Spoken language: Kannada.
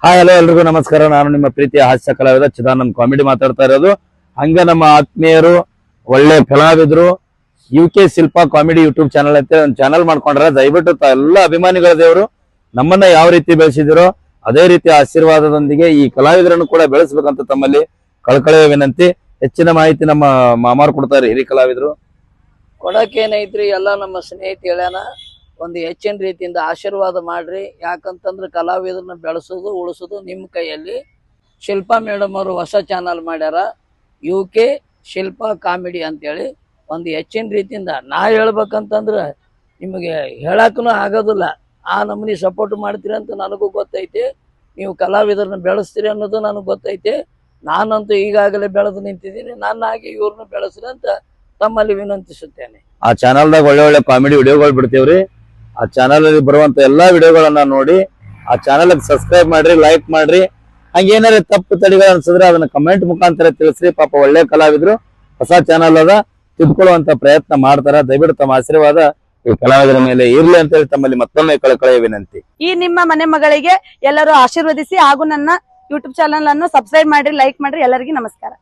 ಹಾಯ್ ಹಲೋ ಎಲ್ರಿಗೂ ನಮಸ್ಕಾರ. ನಾನು ನಿಮ್ಮ ಪ್ರೀತಿಯ ಹಾಸ್ಯ ಕಲಾವಿದ ಚಿದಾನಂದ್ ಕಾಮಿಡಿ ಮಾತಾಡ್ತಾ ಇರೋದು. ಹಂಗೆ ನಮ್ಮ ಆತ್ಮೀಯರು ಒಳ್ಳೆ ಕಲಾವಿದರು UK Shilpa comedy YouTube channel ಅಂತ ಒಂದು ಚಾನಲ್ ಮಾಡ್ಕೊಂಡ್ರೆ ದಯವಿಟ್ಟು ಎಲ್ಲ ಅಭಿಮಾನಿಗಳ ದೇವರು ನಮ್ಮನ್ನ ಯಾವ ರೀತಿ ಬೆಳೆಸಿದಿರೋ ಅದೇ ರೀತಿ ಆಶೀರ್ವಾದದೊಂದಿಗೆ ಈ ಕಲಾವಿದರನ್ನು ಕೂಡ ಬೆಳೆಸಬೇಕಂತ ತಮ್ಮಲ್ಲಿ ಕಳಕಳಿಯ ವಿನಂತಿ. ಹೆಚ್ಚಿನ ಮಾಹಿತಿ ನಮ್ಮ ಮಾಮಾರು ಕೊಡ್ತಾರೆ, ಹಿರಿ ಕಲಾವಿದರು. ಕೊಡಕೇನೈತ್ರಿ ಎಲ್ಲ ನಮ್ಮ ಸ್ನೇಹಿತ ಹೇಳ್ಯಾನ, ಒಂದು ಹೆಚ್ಚಿನ ರೀತಿಯಿಂದ ಆಶೀರ್ವಾದ ಮಾಡ್ರಿ. ಯಾಕಂತಂದ್ರೆ ಕಲಾವಿದರನ್ನ ಬೆಳೆಸೋದು ಉಳಿಸೋದು ನಿಮ್ಮ ಕೈಯಲ್ಲಿ. ಶಿಲ್ಪಾ ಮೇಡಮ್ ಅವರು ಹೊಸ ಚಾನಲ್ ಮಾಡ್ಯಾರ, UK ಶಿಲ್ಪಾ ಕಾಮಿಡಿ ಅಂತೇಳಿ. ಒಂದು ಹೆಚ್ಚಿನ ರೀತಿಯಿಂದ ನಾ ಹೇಳ್ಬೇಕಂತಂದ್ರೆ ನಿಮಗೆ ಹೇಳಕ್ಕೂ ಆಗೋದಿಲ್ಲ, ಆ ನಮ್ಮನಿ ಸಪೋರ್ಟ್ ಮಾಡ್ತೀರಿ ಅಂತ ನನಗೂ ಗೊತ್ತೈತಿ. ನೀವು ಕಲಾವಿದರನ್ನ ಬೆಳೆಸ್ತೀರಿ ಅನ್ನೋದು ನನಗೆ ಗೊತ್ತೈತಿ. ನಾನಂತೂ ಈಗಾಗಲೇ ಬೆಳೆದು ನಿಂತಿದ್ದೀನಿ, ನನ್ನಾಗಿ ಇವ್ರನ್ನ ಬೆಳೆಸ್ರಿ ಅಂತ ತಮ್ಮಲ್ಲಿ ವಿನಂತಿಸುತ್ತೇನೆ. ಆ ಚಾನಲ್ದಾಗ ಒಳ್ಳೆ ಒಳ್ಳೆ ಕಾಮಿಡಿ ವಿಡಿಯೋಗಳು ಬಿಡ್ತೇವ್ರಿ. ಆ ಚಾನಲ್ ಅಲ್ಲಿ ಬರುವಂತ ಎಲ್ಲಾ ವಿಡಿಯೋಗಳನ್ನ ನೋಡಿ ಆ ಚಾನಲ್ ಸಬ್ಸ್ಕ್ರೈಬ್ ಮಾಡ್ರಿ, ಲೈಕ್ ಮಾಡ್ರಿ. ಹಂಗೇನಾರ ತಪ್ಪು ತಡಿಗಳು ಅನ್ಸಿದ್ರೆ ಅದನ್ನ ಕಮೆಂಟ್ ಮುಖಾಂತರ ತಿಳಿಸ್ರಿ. ಪಾಪ ಒಳ್ಳೆ ಕಲಾವಿದ್ರು ಹೊಸ ಚಾನಲ್ ಅದ, ತಿದ್ಕೊಳ್ಳುವಂತ ಪ್ರಯತ್ನ ಮಾಡ್ತಾರ. ದಯವಿಟ್ಟು ತಮ್ಮ ಆಶೀರ್ವಾದ ಈ ಕಲಾವಿದರ ಮೇಲೆ ಇರ್ಲಿ ಅಂತ ಹೇಳಿ ತಮ್ಮಲ್ಲಿ ಮತ್ತೊಮ್ಮೆ ಕಳಕಳಿಯ ವಿನಂತಿ. ಈ ನಿಮ್ಮ ಮನೆ ಮಗಳಿಗೆ ಎಲ್ಲರೂ ಆಶೀರ್ವದಿಸಿ ಹಾಗೂ ನನ್ನ ಯೂಟ್ಯೂಬ್ ಚಾನಲ್ ಅನ್ನು ಸಬ್ಸ್ಕ್ರೈಬ್ ಮಾಡ್ರಿ, ಲೈಕ್ ಮಾಡ್ರಿ. ಎಲ್ಲರಿಗೂ ನಮಸ್ಕಾರ.